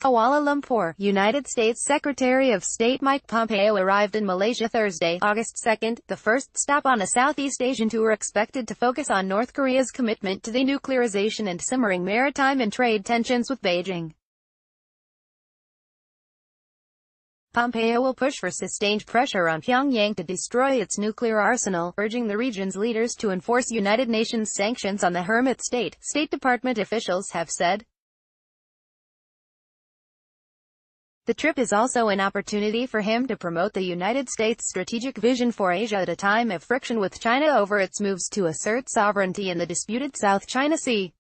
Kuala Lumpur, United States Secretary of State Mike Pompeo arrived in Malaysia Thursday, August 2, the first stop on a Southeast Asian tour expected to focus on North Korea's commitment to denuclearization and simmering maritime and trade tensions with Beijing. Pompeo will push for sustained pressure on Pyongyang to destroy its nuclear arsenal, urging the region's leaders to enforce United Nations sanctions on the hermit state, State Department officials have said. The trip is also an opportunity for him to promote the United States' strategic vision for Asia at a time of friction with China over its moves to assert sovereignty in the disputed South China Sea.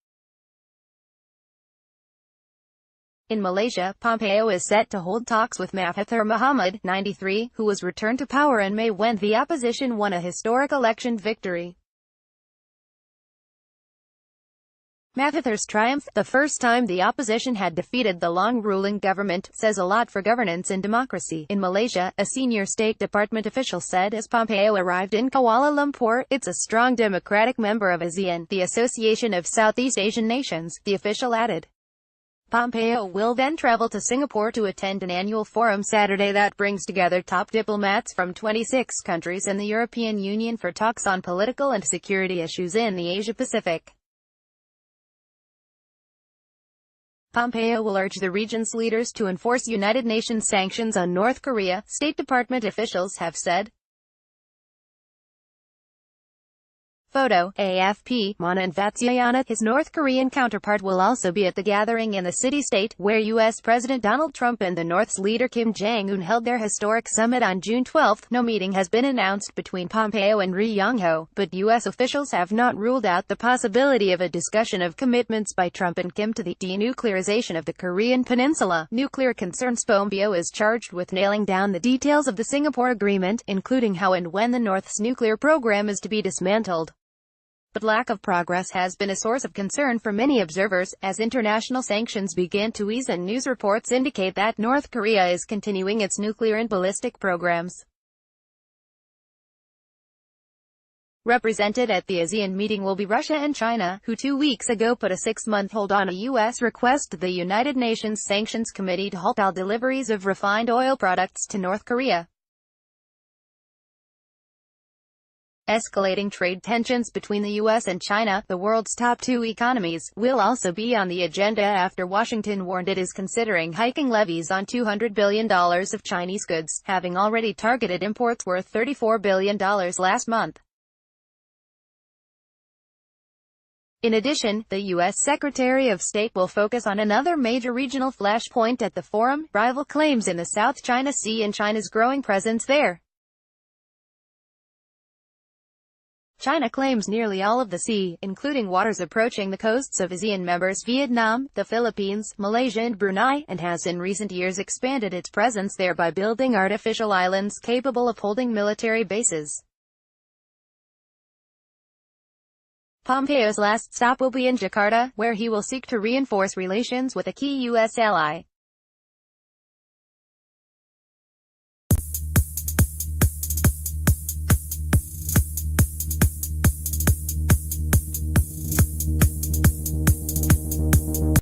In Malaysia, Pompeo is set to hold talks with Mahathir Mohamad, 93, who was returned to power in May when the opposition won a historic election victory. Mahathir's triumph, the first time the opposition had defeated the long-ruling government, says a lot for governance and democracy. In Malaysia, a senior State Department official said as Pompeo arrived in Kuala Lumpur, "It's a strong democratic member of ASEAN, the Association of Southeast Asian Nations," the official added. Pompeo will then travel to Singapore to attend an annual forum Saturday that brings together top diplomats from 26 countries and the European Union for talks on political and security issues in the Asia-Pacific. Pompeo will urge the region's leaders to enforce United Nations sanctions on North Korea, State Department officials have said. Photo, AFP, Mana Vatsuyana. His North Korean counterpart will also be at the gathering in the city-state, where U.S. President Donald Trump and the North's leader Kim Jong-un held their historic summit on June 12. No meeting has been announced between Pompeo and Ri Yong-ho, but U.S. officials have not ruled out the possibility of a discussion of commitments by Trump and Kim to the denuclearization of the Korean peninsula. Nuclear concerns. Pompeo is charged with nailing down the details of the Singapore Agreement, including how and when the North's nuclear program is to be dismantled. But lack of progress has been a source of concern for many observers, as international sanctions begin to ease and news reports indicate that North Korea is continuing its nuclear and ballistic programs. Represented at the ASEAN meeting will be Russia and China, who 2 weeks ago put a 6-month hold on a U.S. request to the United Nations Sanctions Committee to halt all deliveries of refined oil products to North Korea. Escalating trade tensions between the U.S. and China, the world's top two economies, will also be on the agenda after Washington warned it is considering hiking levies on $200 billion of Chinese goods, having already targeted imports worth $34 billion last month. In addition, the U.S. Secretary of State will focus on another major regional flashpoint at the forum, rival claims in the South China Sea and China's growing presence there. China claims nearly all of the sea, including waters approaching the coasts of ASEAN members Vietnam, the Philippines, Malaysia and Brunei, and has in recent years expanded its presence there by building artificial islands capable of holding military bases. Pompeo's last stop will be in Jakarta, where he will seek to reinforce relations with a key U.S. ally.